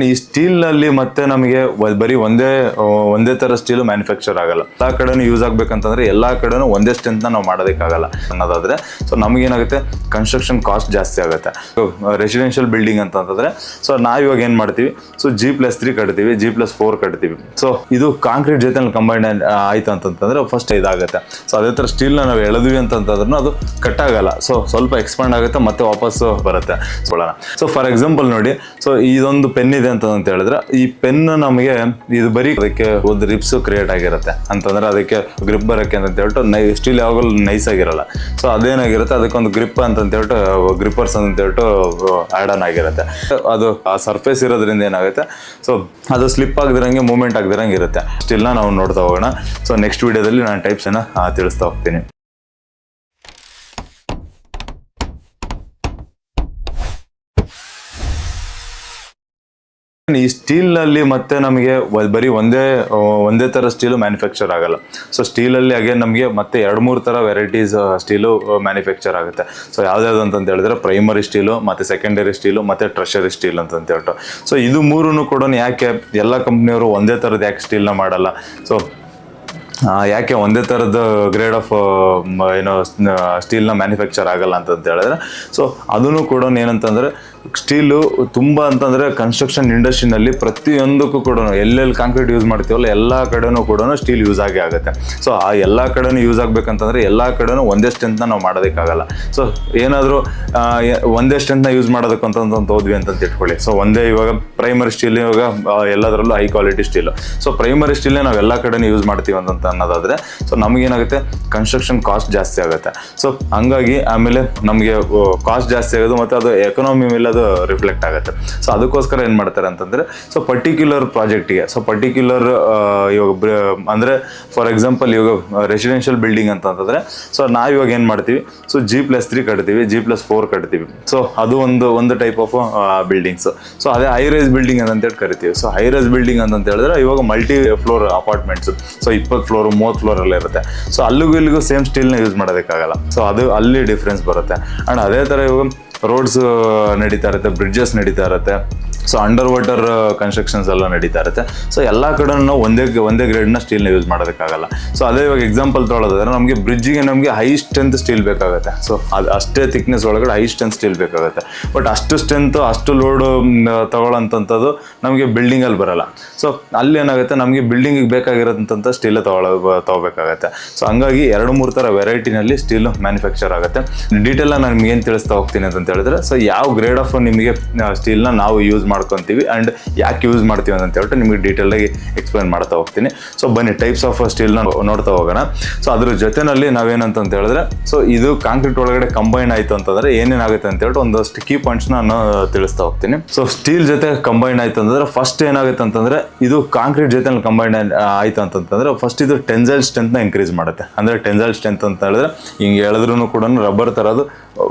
ಈ ಸ್ಟೀಲ್ ನಲ್ಲಿ ಮತ್ತೆ ನಮಗೆ ಬರೀ ಒಂದೇ ತರ ಸ್ಟೀಲ್ ಮ್ಯಾನುಫ್ಯಾಕ್ಚರ್ ಆಗಲ್ಲ. ಎಲ್ಲಾ ಕಡೆನೂ ಯೂಸ್ ಆಗ್ಬೇಕಂತಂದ್ರೆ ಎಲ್ಲಾ ಕಡೆನೂ ಒಂದೇ ಸ್ಟ್ರೆಂತ್ ನಾವು ಮಾಡೋದಕ್ಕಾಗಲ್ಲ ಅನ್ನೋದಾದ್ರೆ ಸೊ ನಮಗೇನಾಗುತ್ತೆ, ಕನ್ಸ್ಟ್ರಕ್ಷನ್ ಕಾಸ್ಟ್ ಜಾಸ್ತಿ ಆಗುತ್ತೆ. ರೆಸಿಡೆನ್ಷಿಯಲ್ ಬಿಲ್ಡಿಂಗ್ ಅಂತಂದ್ರೆ ಸೊ ನಾವ್ ಇವಾಗ ಏನ್ ಮಾಡ್ತೀವಿ, ಸೊ G+3 ಕಟ್ತೀವಿ, G+4 ಕಟ್ತೀವಿ. ಸೊ ಇದು ಕಾಂಕ್ರೀಟ್ ಜೊತೆ ಕಂಬೈನ್ ಆಯ್ತು ಅಂತಂದ್ರೆ ಫಸ್ಟ್ ಇದಾಗುತ್ತೆ. ಸೊ ಅದೇ ತರ ಸ್ಟೀಲ್ ನಾವು ಎಳೆದ್ವಿ ಅಂತಂದ್ರೆ ಅದು ಕಟ್ ಆಗಲ್ಲ. ಸೊ ಸ್ವಲ್ಪ ಎಕ್ಸ್ಪಾಂಡ್ ಆಗುತ್ತೆ ಮತ್ತೆ ವಾಪಸ್ ಬರುತ್ತೆ. ಸೊ ಫಾರ್ ಎಕ್ಸಾಂಪಲ್ ನೋಡಿ, ಸೊ ಇದೊಂದು ಪೆನ್ ಇದೆ ಅಂತ ಹೇಳಿದ್ರೆ ಈ ಪೆನ್ ನಮಗೆ ಇದು ಬರೀ ಅದಕ್ಕೆ ಒಂದು ರಿಪ್ಸ್ ಕ್ರಿಯೇಟ್ ಆಗಿರುತ್ತೆ ಅಂತಂದ್ರೆ ಅದಕ್ಕೆ ಗ್ರಿಪ್ ಬರಕ್ಕೆ ಅಂತ ಹೇಳ್ಬಿಟ್ಟು ಸ್ಟೀಲ್ ಯಾವಾಗಲೂ ನೈಸ್ ಆಗಿರಲ್ಲ. ಸೊ ಅದೇನಾಗಿರುತ್ತೆ, ಅದಕ್ಕೊಂದು ಗ್ರಿಪ್ ಅಂತ ಹೇಳ್ಬಿಟ್ಟು ಗ್ರಿಪ್ಪರ್ಸ್ ಅಂತ ಹೇಳ್ಬಿಟ್ಟು ಆಡ್ ಆನ್ ಆಗಿರುತ್ತೆ. ಅದು ಆ ಸರ್ಫೇಸ್ ಇರೋದ್ರಿಂದ ಏನಾಗುತ್ತೆ, ಸೊ ಅದು ಸ್ಲಿಪ್ ಆಗದಿರಂಗೆ ಮೂವ್ಮೆಂಟ್ ಆಗದಿರಂಗೆ ಇರುತ್ತೆ. ಸ್ಟಿಲ್ನ ನಾವು ನೋಡ್ತಾ ಹೋಗೋಣ. ಸೊ ನೆಕ್ಸ್ಟ್ ವಿಡಿಯೋದಲ್ಲಿ ನಾನು ಟೈಪ್ಸ್ ತಿಳಿಸ್ತಾ ಹೋಗ್ತೀನಿ. ಈ ಸ್ಟೀಲ್ ನಲ್ಲಿ ಮತ್ತೆ ನಮಗೆ ಬರೀ ಒಂದೇ ತರ ಸ್ಟೀಲು ಮ್ಯಾನುಫ್ಯಾಕ್ಚರ್ ಆಗಲ್ಲ. ಸೊ ಸ್ಟೀಲ್ ಅಲ್ಲಿ ಅಗೇನ್ ನಮಗೆ ಮತ್ತೆ 2-3 ತರ ವೆರೈಟೀಸ್ ಸ್ಟೀಲು ಮ್ಯಾನುಫ್ಯಾಕ್ಚರ್ ಆಗುತ್ತೆ. ಸೊ ಯಾವ್ದಾವ್ದು ಅಂತ ಹೇಳಿದ್ರೆ ಪ್ರೈಮರಿ ಸ್ಟೀಲು, ಮತ್ತೆ ಸೆಕೆಂಡರಿ ಸ್ಟೀಲು, ಮತ್ತೆ ಟ್ರೆಷರಿ ಸ್ಟೀಲ್ ಅಂತ ಹೇಳ್ಬಿಟ್ಟು. ಸೊ ಇದು ಮೂರನ್ನು ಕೂಡ ಯಾಕೆ ಎಲ್ಲ ಕಂಪ್ನಿಯವರು ಒಂದೇ ತರದ್ ಯಾಕೆ ಸ್ಟೀಲ್ನ ಮಾಡಲ್ಲ, ಸೊ ಯಾಕೆ ಒಂದೇ ಥರದ ಗ್ರೇಡ್ ಆಫ್ ಸ್ಟೀಲ್ನ ಮ್ಯಾನುಫ್ಯಾಕ್ಚರ್ ಆಗಲ್ಲ ಅಂತ ಹೇಳಿದ್ರೆ, ಸೊ ಅದನ್ನು ಕೂಡ ಏನಂತಂದರೆ ಸ್ಟೀಲು ತುಂಬ ಅಂತಂದರೆ ಕನ್ಸ್ಟ್ರಕ್ಷನ್ ಇಂಡಸ್ಟ್ರಿನಲ್ಲಿ ಪ್ರತಿಯೊಂದಕ್ಕೂ ಕೂಡ ಎಲ್ಲೆಲ್ಲಿ ಕಾಂಕ್ರೀಟ್ ಯೂಸ್ ಮಾಡ್ತೀವಲ್ಲ ಎಲ್ಲ ಕಡೆನೂ ಕೂಡ ಸ್ಟೀಲ್ ಯೂಸ್ ಆಗೇ ಆಗುತ್ತೆ. ಸೊ ಆ ಎಲ್ಲ ಕಡೆನೂ ಯೂಸ್ ಆಗಬೇಕಂತಂದರೆ ಎಲ್ಲ ಕಡೆನೂ ಒಂದೇ ಸ್ಟ್ರೆಂತ್ನ ನಾವು ಮಾಡೋದಕ್ಕಾಗಲ್ಲ. ಸೊ ಏನಾದರೂ ಒಂದೇ ಸ್ಟ್ರೆಂತ್ನ ಯೂಸ್ ಮಾಡೋದಕ್ಕಂತ ಹೋದ್ವಿ ಅಂತ ಇಟ್ಕೊಳ್ಳಿ. ಸೊ ಒಂದೇ ಇವಾಗ ಪ್ರೈಮರಿ ಸ್ಟೀಲ್ ಇವಾಗ ಎಲ್ಲದರಲ್ಲೂ high quality steel. So primary ಸ್ಟೀಲ್ನೇ ನಾವು ಎಲ್ಲ ಕಡೆನೂ ಯೂಸ್ ಮಾಡ್ತೀವಿ ಅಂತ ಅನ್ನೋದಾದರೆ ಸೊ ನಮಗೇನಾಗುತ್ತೆ, ಕನ್ಸ್ಟ್ರಕ್ಷನ್ ಕಾಸ್ಟ್ ಜಾಸ್ತಿ ಆಗುತ್ತೆ. ಸೊ ಹಂಗಾಗಿ ಆಮೇಲೆ ನಮಗೆ ಕಾಸ್ಟ್ ಜಾಸ್ತಿ ಆಗೋದು ಮತ್ತು ಅದು ಎಕನಾಮಿ ಮೇಲೆ ಅದು ರಿಫ್ಲೆಕ್ಟ್ ಆಗುತ್ತೆ. ಸೊ ಅದಕ್ಕೋಸ್ಕರ ಏನು ಮಾಡ್ತಾರೆ ಅಂತಂದರೆ, ಸೊ ಪರ್ಟಿಕ್ಯುಲರ್ ಪ್ರಾಜೆಕ್ಟಿಗೆ, ಸೊ ಪರ್ಟಿಕ್ಯುಲರ್ ಇವಾಗ ಅಂದರೆ ಫಾರ್ ಎಕ್ಸಾಂಪಲ್ ಇವಾಗ ರೆಸಿಡೆನ್ಷಿಯಲ್ ಬಿಲ್ಡಿಂಗ್ ಅಂತಂದರೆ ಸೊ ನಾವು ಇವಾಗ ಏನು ಮಾಡ್ತೀವಿ, ಸೊ G+3 ಕಟ್ತೀವಿ, G+4 ಕಟ್ತೀವಿ. ಸೊ ಅದು ಒಂದು ಟೈಪ್ ಆಫ್ ಬಿಲ್ಡಿಂಗ್ಸ್. ಸೊ ಅದೇ ಹೈ ರೈಸ್ ಬಿಲ್ಡಿಂಗ್ ಅಂತೇಳಿ ಕರಿತೀವಿ. ಸೊ ಹೈ ರೈಸ್ ಬಿಲ್ಡಿಂಗ್ ಅಂತ ಹೇಳಿದ್ರೆ ಇವಾಗ multi floor apartments, so 20 floor 30 floor ಎಲ್ಲ ಇರುತ್ತೆ. ಸೊ ಅಲ್ಲಿಗೂ ಇಲ್ಲಿಗೂ ಸೇಮ್ ಸ್ಟೀಲ್ನ ಯೂಸ್ ಮಾಡೋದಕ್ಕಾಗಲ್ಲ. ಸೊ ಅದು ಅಲ್ಲಿ ಡಿಫ್ರೆನ್ಸ್ ಬರುತ್ತೆ. ಆ್ಯಂಡ್ ಅದೇ ಥರ ಇವಾಗ ರೋಡ್ಸ್ ನಡೀತಾ ಇರುತ್ತೆ, ಬ್ರಿಡ್ಜಸ್ ನಡೀತಾ ಇರುತ್ತೆ, ಸೊ ಅಂಡರ್ ವಾಟರ್ ಕನ್ಸ್ಟ್ರಕ್ಷನ್ಸ್ ಎಲ್ಲ ನಡೀತಾ ಇರುತ್ತೆ. ಸೊ ಎಲ್ಲ ಕಡೆ ನಾವು ಒಂದೇ ಗ್ರೇಡ್ನ ಸ್ಟೀಲ್ನ ಯೂಸ್ ಮಾಡೋದಕ್ಕಾಗಲ್ಲ. ಸೊ ಅದೇ ಇವಾಗ ಎಕ್ಸಾಂಪಲ್ ತೊಗೊಳೋದಾದ್ರೆ ನಮಗೆ ಬ್ರಿಡ್ಜಿಗೆ ನಮಗೆ ಹೈ ಸ್ಟ್ರೆಂತ್ ಸ್ಟೀಲ್ ಬೇಕಾಗುತ್ತೆ. ಸೊ ಅದು ಅಷ್ಟೇ ಥಿಕ್ನೆಸ್ ಒಳಗಡೆ ಹೈ ಸ್ಟ್ರೆಂತ್ ಸ್ಟೀಲ್ ಬೇಕಾಗುತ್ತೆ. ಬಟ್ ಅಷ್ಟು ಸ್ಟ್ರೆಂತ್ ಅಷ್ಟು ಲೋಡು ತಗೊಳ್ಳೋಂಥದ್ದು ನಮಗೆ ಬಿಲ್ಡಿಂಗಲ್ಲಿ ಬರಲ್ಲ. ಸೊ ಅಲ್ಲಿ ಏನಾಗುತ್ತೆ, ನಮಗೆ ಬಿಲ್ಡಿಂಗಿಗೆ ಬೇಕಾಗಿರೋಂಥ ಸ್ಟೀಲೇ ತಗೋಬೇಕಾಗತ್ತೆ. ಸೊ ಹಂಗಾಗಿ 2-3 ಥರ ವೆರೈಟಿನಲ್ಲಿ ಸ್ಟೀಲ್ ಮ್ಯಾನುಫ್ಯಾಕ್ಚರ್ ಆಗುತ್ತೆ. ಡೀಟೇಲಾಗಿ ನಾನು ನಿಮ್ಗೆ ಏನು ತಿಳಿಸ್ತಾ ಹೋಗ್ತೀನಿ ಅಂತ ಹೇಳಿದ್ರೆ, ಸೊ ಯಾವ ಗ್ರೇಡ್ ಆಫ್ ನಿಮಗೆ ಸ್ಟೀಲ್ನ ನಾವು ಯೂಸ್ ಮಾಡ್ಕೊತೀವಿ ಆ್ಯಂಡ್ ಯಾಕೆ ಯೂಸ್ ಮಾಡ್ತೀವಿ ಅಂತ ಹೇಳ್ಬಿಟ್ಟು ನಿಮಗೆ ಡೀಟೇಲಾಗಿ ಎಕ್ಸ್ಪ್ಲೈನ್ ಮಾಡ್ತಾ ಹೋಗ್ತೀನಿ. ಸೊ ಬನ್ನಿ ಟೈಪ್ಸ್ ಆಫ್ ಸ್ಟೀಲ್ನ ನೋಡ್ತಾ ಹೋಗೋಣ. ಸೊ ಅದ್ರ ಜೊತೆನಲ್ಲಿ ನಾವೇನಂತ ಹೇಳಿದ್ರೆ, ಸೊ ಇದು ಕಾಂಕ್ರೀಟ್ ಒಳಗಡೆ ಕಂಬೈನ್ ಆಯಿತು ಅಂತಂದರೆ ಏನೇನಾಗುತ್ತೆ ಅಂತ ಹೇಳ್ಬಿಟ್ಟು ಒಂದಷ್ಟು ಕೀ ಪಾಯಿಂಟ್ಸ್ನ ನಾನು ತಿಳಿಸ್ತಾ ಹೋಗ್ತೀನಿ. ಸೊ ಸ್ಟೀಲ್ ಜೊತೆ ಕಂಬೈನ್ ಆಯಿತು ಅಂತಂದರೆ ಫಸ್ಟ್ ಏನಾಗುತ್ತೆ ಅಂತಂದರೆ, ಇದು ಕಾಂಕ್ರೀಟ್ ಜೊತೆ ಕಂಬೈನ್ ಆಯಿತು ಅಂತಂದರೆ ಫಸ್ಟ್ ಇದು ಟೆನ್ಸೈಲ್ ಸ್ಟ್ರೆಂತ್ನ ಇನ್ಕ್ರೀಸ್ ಮಾಡುತ್ತೆ. ಅಂದರೆ ಟೆನ್ಸೈಲ್ ಸ್ಟ್ರೆಂತ್ ಅಂತ ಹೇಳಿದ್ರೆ ಹಿಂಗೆ ಎಳೆದ್ರೂ ಕೂಡ ರಬ್ಬರ್ ಥರದ್ದು,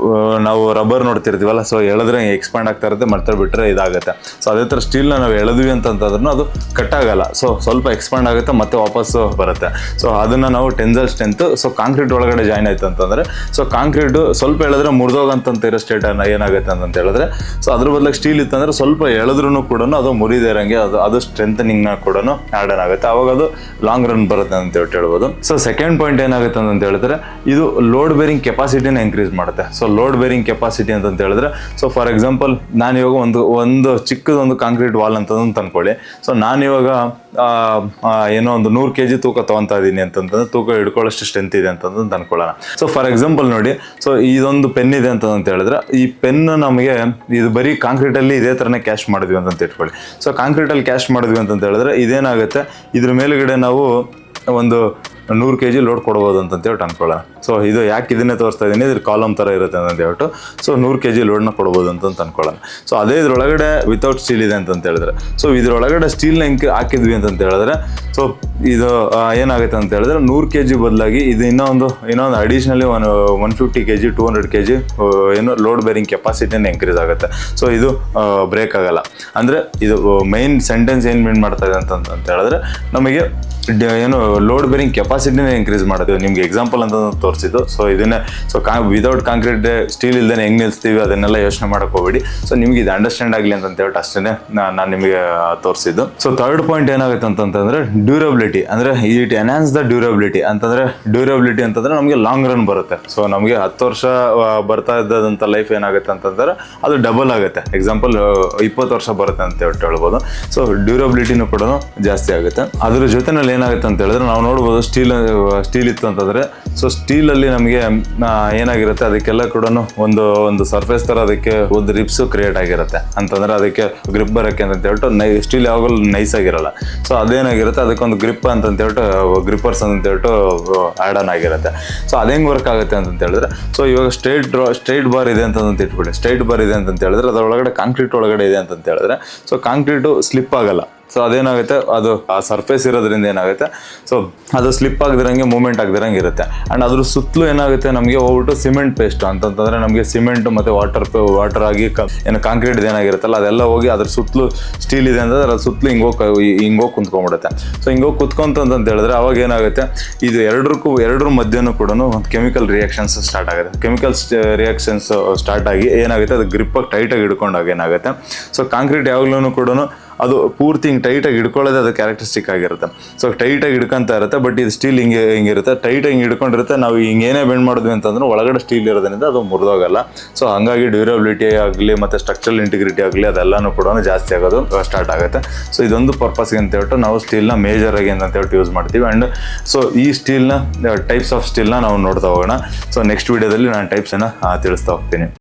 ನಾವು ರಬ್ಬರ್ ನೋಡ್ತಿರ್ತೀವಲ್ಲ, ಸೊ ಎಳೆದ್ರೆ ಎಕ್ಸ್ಪ್ಯಾಂಡ್ ಆಗ್ತಾ ಇರುತ್ತೆ, ಮತ್ತೆ ಬಿಟ್ಟರೆ ಇದಾಗುತ್ತೆ. ಸೊ ಅದೇ ಥರ ಸ್ಟೀಲ್ನ ನಾವು ಎಳೆದ್ವಿ ಅಂತಂದ್ರೂ ಅದು ಕಟ್ ಆಗಲ್ಲ. ಸೊ ಸ್ವಲ್ಪ ಎಕ್ಸ್ಪ್ಯಾಂಡ್ ಆಗುತ್ತೆ ಮತ್ತೆ ವಾಪಸ್ ಬರುತ್ತೆ. ಸೊ ಅದನ್ನು ನಾವು ಟೆನ್ಸೈಲ್ ಸ್ಟ್ರೆಂತ್. ಸೊ ಕಾಂಕ್ರೀಟ್ ಒಳಗಡೆ ಜಾಯ್ನ್ ಆಯ್ತು ಅಂತಂದರೆ, ಸೊ ಕಾಂಕ್ರೀಟು ಸ್ವಲ್ಪ ಎಳೆದ್ರೆ ಮುರಿದೋಗಂತಿರೋ ಸ್ಟೇಟ್ ಏನಾಗುತ್ತೆ ಅಂತ ಹೇಳಿದ್ರೆ, ಸೊ ಅದ್ರ ಬದಲಾಗಿ ಸ್ಟೀಲ್ ಇತ್ತಂದರೆ ಸ್ವಲ್ಪ ಎಳೆದ್ರೂ ಕೂಡ ಅದು ಮುರಿದೇ ಇರೋಂಗೆ ಅದು ಸ್ಟ್ರೆಂಥನಿಂಗ್ನ ಕೂಡ ಆ್ಯಡ್ ಆನ್ ಆಗುತ್ತೆ. ಅವಾಗ ಅದು ಲಾಂಗ್ ರನ್ ಬರುತ್ತೆ ಅಂತ ಹೇಳ್ಬೋದು. ಸೊ ಸೆಕೆಂಡ್ ಪಾಯಿಂಟ್ ಏನಾಗುತ್ತೆ ಅಂತ ಹೇಳಿದ್ರೆ, ಇದು ಲೋಡ್ ಬೇರಿಂಗ್ ಕೆಪಾಸಿಟಿನ ಇನ್ಕ್ರೀಸ್ ಮಾಡುತ್ತೆ. ಸೊ ಲೋಡ್ ಬೇರಿಂಗ್ ಕೆಪಾಸಿಟಿ ಅಂತ ಹೇಳಿದ್ರೆ, ಸೊ ಫಾರ್ ಎಕ್ಸಾಂಪಲ್ ನಾನು ಇವಾಗ ಒಂದು ಚಿಕ್ಕದೊಂದು ಕಾಂಕ್ರೀಟ್ ವಾಲ್ ಅಂತ ತಂದ್ಕೊಳ್ಳಿ. ಸೊ ನಾನಿವಾಗ ಏನೋ ಒಂದು 100 kg ತೂಕ ತೊಗೊತಾ ಇದ್ದೀನಿ ಅಂತಂದ್ರೆ, ತೂಕ ಹಿಡ್ಕೊಳ್ಳೋಷ್ಟು ಸ್ಟ್ರೆಂತ್ ಇದೆ ಅಂತಂದು ತಂದ್ಕೊಳ್ಳೋಣ. ಸೊ ಫಾರ್ ಎಕ್ಸಾಂಪಲ್ ನೋಡಿ, ಸೊ ಇದೊಂದು ಪೆನ್ ಇದೆ ಅಂತ ಹೇಳಿದ್ರೆ, ಈ ಪೆನ್ ನಮಗೆ ಇದು ಬರೀ ಕಾಂಕ್ರೀಟಲ್ಲಿ ಇದೇ ಥರನೇ ಕ್ಯಾಶ್ ಮಾಡಿದ್ವಿ ಅಂತ ಇಟ್ಕೊಳ್ಳಿ. ಸೊ ಕಾಂಕ್ರೀಟಲ್ಲಿ ಕ್ಯಾಶ್ ಮಾಡಿದ್ವಿ ಅಂತ ಹೇಳಿದ್ರೆ ಇದೇನಾಗುತ್ತೆ, ಇದ್ರ ಮೇಲುಗಡೆ ನಾವು ಒಂದು 100 kg ಲೋಡ್ ಕೊಡ್ಬೋದು ಅಂತೇಳಿ ಅನ್ಕೊಳ್ಳೋಣ. ಸೊ ಇದು ಯಾಕೆ ಇದನ್ನೇ ತೋರಿಸ್ತಾ ಇದ್ದೀನಿ, ಇದ್ರ ಕಾಲಮ್ ಥರ ಇರುತ್ತೆ ಅಂತ ಹೇಳ್ಬಿಟ್ಟು. ಸೊ 100 kg ಲೋಡ್ನ ಕೊಡ್ಬೋದು ಅಂತ ಅನ್ಕೊಳ್ಳೋಣ. ಸೊ ಅದೇ ಇದ್ರೊಳಗಡೆ ವಿತೌಟ್ ಸ್ಟೀಲ್ ಇದೆ ಅಂತ ಹೇಳಿದ್ರೆ, ಸೊ ಇದ್ರೊಳಗಡೆ ಸ್ಟೀಲ್ನ ಹಾಕಿದ್ವಿ ಅಂತ ಹೇಳಿದ್ರೆ, ಸೊ ಇದು ಏನಾಗುತ್ತೆ ಅಂತ ಹೇಳಿದ್ರೆ 100 kg ಬದಲಾಗಿ ಇದು ಇನ್ನೊಂದು ಅಡಿಷನಲಿ 150 kg 200 kg ಏನು ಲೋಡ್ ಬೇರಿಂಗ್ ಕೆಪಾಸಿಟಿನ ಇನ್ಕ್ರೀಸ್ ಆಗುತ್ತೆ. ಸೊ ಇದು ಬ್ರೇಕ್ ಆಗಲ್ಲ. ಅಂದರೆ ಇದು ಮೈನ್ ಸೆಂಟೆನ್ಸ್ ಏನು ಮೀನ್ ಮಾಡ್ತಾ ಇದೆ ಅಂತ ಹೇಳಿದ್ರೆ ನಮಗೆ ಏನು ಲೋಡ್ ಬೇರಿಂಗ್ ಕೆಪಾಸಿಟಿನೇ ಇನ್ಕ್ರೀಸ್ ಮಾಡೋದು. ನಿಮ್ಗೆ ಎಕ್ಸಾಂಪಲ್ ಅಂತ ತೋರಿಸಿದ್ದು. ಸೊ ಇದನ್ನೇ ವಿದೌಟ್ ಕಾಂಕ್ರೀಟ್ ಸ್ಟೀಲ್ ಇಲ್ದೇ ಹೆಂಗೆ ನಿಲ್ಲಿಸ್ತೀವಿ ಅದನ್ನೆಲ್ಲ ಯೋಚನೆ ಮಾಡಕ್ಕೆ ಹೋಗ್ಬೇಡಿ. ಸೊ ನಿಮ್ಗೆ ಇದು ಅಂಡರ್ಸ್ಟ್ಯಾಂಡ್ ಆಗಲಿ ಅಂತ ಹೇಳ್ಬಿಟ್ಟು ಅಷ್ಟೇ ನಾನು ನಿಮಗೆ ತೋರಿಸಿದ್ದು. ಸೊ ಥರ್ಡ್ ಪಾಯಿಂಟ್ ಏನಾಗುತ್ತೆ ಅಂತಂದ್ರೆ ಡ್ಯೂರಬಿಲಿಟಿ. ಅಂದರೆ ಇಟ್ ಎನ್ಹಾನ್ಸ್ ದ ಡ್ಯೂರಬಿಲಿಟಿ ಅಂತಂದ್ರೆ ನಮಗೆ ಲಾಂಗ್ ರನ್ ಬರುತ್ತೆ. ಸೊ ನಮಗೆ 10 ವರ್ಷ ಬರ್ತಾ ಇದ್ದಂಥ ಲೈಫ್ ಏನಾಗುತ್ತೆ ಅಂತಂದ್ರೆ ಅದು ಡಬಲ್ ಆಗುತ್ತೆ. ಎಕ್ಸಾಂಪಲ್ 20 ವರ್ಷ ಬರುತ್ತೆ ಅಂತ ಹೇಳ್ಬೋದು. ಸೊ ಡ್ಯೂರಬಿಲಿಟಿನೂ ಕೂಡ ಜಾಸ್ತಿ ಆಗುತ್ತೆ. ಅದ್ರ ಜೊತೆನಲ್ಲಿ ಏನಾಗುತ್ತೆ ಅಂತ ಹೇಳಿದ್ರೆ ನಾವು ನೋಡ್ಬೋದು ಸ್ಟೀಲ್ ಇತ್ತು ಅಂತಂದ್ರೆ ಸೊ ಸ್ಟೀಲಲ್ಲಿ ನಮಗೆ ಏನಾಗಿರುತ್ತೆ ಅದಕ್ಕೆಲ್ಲ ಕೂಡ ಒಂದು ಸರ್ಫೇಸ್ ಥರ ಅದಕ್ಕೆ ಒಂದು ರಿಪ್ಸು ಕ್ರಿಯೇಟ್ ಆಗಿರುತ್ತೆ. ಅಂತಂದ್ರೆ ಅದಕ್ಕೆ ಗ್ರಿಪ್ ಬರೋಕ್ಕೆ ಅಂತ ಹೇಳ್ಬಿಟ್ಟು ಸ್ಟೀಲ್ ಯಾವಾಗಲೂ ನೈಸ್ ಆಗಿರಲ್ಲ. ಸೊ ಅದೇನಾಗಿರುತ್ತೆ ಅದಕ್ಕೊಂದು ಗ್ರಿಪ್ ಅಂತ ಹೇಳ್ಬಿಟ್ಟು ಗ್ರಿಪ್ಪರ್ಸ್ ಅಂತ ಹೇಳ್ಬಿಟ್ಟು ಆ್ಯಡ್ ಆನ್ ಆಗಿರುತ್ತೆ. ಸೊ ಅದು ಹೆಂಗೆ ವರ್ಕ್ ಆಗುತ್ತೆ ಅಂತ ಹೇಳಿದ್ರೆ ಸೊ ಇವಾಗ ಸ್ಟ್ರೈಟ್ ಬಾರ್ ಇದೆ ಅಂತ ಇಟ್ಬಿಡಿ. ಸ್ಟ್ರೈಟ್ ಬಾರ್ ಇದೆ ಅಂತ ಹೇಳಿದ್ರೆ ಅದರೊಳಗಡೆ ಕಾಂಕ್ರೀಟ್ ಒಳಗಡೆ ಇದೆ ಅಂತ ಹೇಳಿದ್ರೆ ಸೊ ಕಾಂಕ್ರೀಟು ಸ್ಲಿಪ್ ಆಗಲ್ಲ. ಸೊ ಅದೇನಾಗುತ್ತೆ ಅದು ಆ ಸರ್ಫೇಸ್ ಇರೋದ್ರಿಂದ ಏನಾಗುತ್ತೆ ಸೊ ಅದು ಸ್ಲಿಪ್ ಆಗದಿರಂಗೆ ಮೂವ್ಮೆಂಟ್ ಆಗದಿರಂಗೆ ಇರುತ್ತೆ. ಆ್ಯಂಡ್ ಅದ್ರ ಸುತ್ತಲೂ ಏನಾಗುತ್ತೆ ನಮಗೆ ಹೋಗ್ಬಿಟ್ಟು ಸಿಮೆಂಟ್ ಪೇಸ್ಟ್ ಅಂತಂತಂದರೆ ನಮಗೆ ಸಿಮೆಂಟ್ ಮತ್ತು ವಾಟರ್ ಆಗಿ ಏನು ಕಾಂಕ್ರೀಟ್ ಏನಾಗಿರುತ್ತಲ್ಲ ಅದೆಲ್ಲ ಹೋಗಿ ಅದ್ರ ಸುತ್ತಲೂ ಸ್ಟೀಲ್ ಇದೆ ಅಂತಂದ್ರೆ ಅದ್ರ ಸುತ್ತಲೂ ಹಿಂಗೋಗಿ ಕುಂತ್ಕೊಂಡ್ಬಿಡುತ್ತೆ. ಸೊ ಹಿಂಗೋಗಿ ಕುತ್ಕೊಂತಂತ ಹೇಳಿದ್ರೆ ಅವಾಗ ಏನಾಗುತ್ತೆ ಇದು ಎರಡರ ಮಧ್ಯನೂ ಕೂಡ ಒಂದು ಕೆಮಿಕಲ್ ರಿಯಾಕ್ಷನ್ಸ್ ಸ್ಟಾರ್ಟ್ ಆಗುತ್ತೆ. ರಿಯಾಕ್ಷನ್ಸ್ ಸ್ಟಾರ್ಟ್ ಆಗಿ ಏನಾಗುತ್ತೆ ಅದು ಗ್ರಿಪ್ಪಾಗಿ ಟೈಟಾಗಿ ಹಿಡ್ಕೊಂಡಾಗ ಏನಾಗುತ್ತೆ ಸೊ ಕಾಂಕ್ರೀಟ್ ಯಾವಾಗಲೂ ಕೂಡ ಅದು ಪೂರ್ತಿ ಹಿಂಗೆ ಟೈಟಾಗಿ ಹಿಡ್ಕೊಳ್ಳೋದೇ ಅದು ಕ್ಯಾರೆಕ್ಟರಿಸ್ಟಿಕ್ ಆಗಿರುತ್ತೆ. ಸೊ ಟೈಟಾಗಿ ಹಿಡ್ಕೊಂತ ಇರುತ್ತೆ. ಬಟ್ ಇದು ಸ್ಟೀಲ್ ಹಿಂಗಿರುತ್ತೆ ಟೈಟಾಗಿ ಹಿಂಗೆ ಹಿಡ್ಕೊಂಡಿರುತ್ತೆ. ನಾವು ಹಿಂಗೇನೇ ಬೆಂಡ್ ಮಾಡಿದ್ವಿ ಅಂತಂದ್ರೆ ಒಳಗಡೆ ಸ್ಟೀಲ್ ಇರೋದ್ರಿಂದ ಅದು ಮುರಿದೋಗಲ್ಲ. ಸೊ ಹಂಗಾಗಿ ಡ್ಯೂರಬಿಲಿಟಿ ಆಗಲಿ ಮತ್ತು ಸ್ಟ್ರಕ್ಚರಲ್ ಇಂಟಿಗ್ರಿಟಿ ಆಗಲಿ ಅದೆಲ್ಲನೂ ಕೂಡ ಜಾಸ್ತಿ ಆಗೋದು ಸ್ಟಾರ್ಟ್ ಆಗುತ್ತೆ. ಸೊ ಇದೊಂದು ಪರ್ಪಸ್ಗೆ ಅಂತ ಹೇಳ್ಬಿಟ್ಟು ನಾವು ಸ್ಟೀಲ್ನ ಮೇಜರ್ ಆಗಿ ಅಂತ ಹೇಳ್ಬಿಟ್ಟು ಯೂಸ್ ಮಾಡ್ತೀವಿ. ಆ್ಯಂಡ್ ಸೊ ಈ ಸ್ಟೀಲ್ನ ಟೈಪ್ಸ್ ಆಫ್ ಸ್ಟೀಲ್ನ ನಾವು ನೋಡ್ತಾ ಹೋಗೋಣ. ಸೊ ನೆಕ್ಸ್ಟ್ ವೀಡಿಯೋದಲ್ಲಿ ನಾನು ಟೈಪ್ಸನ್ನು ತಿಳಿಸ್ತಾ ಹೋಗ್ತೀನಿ.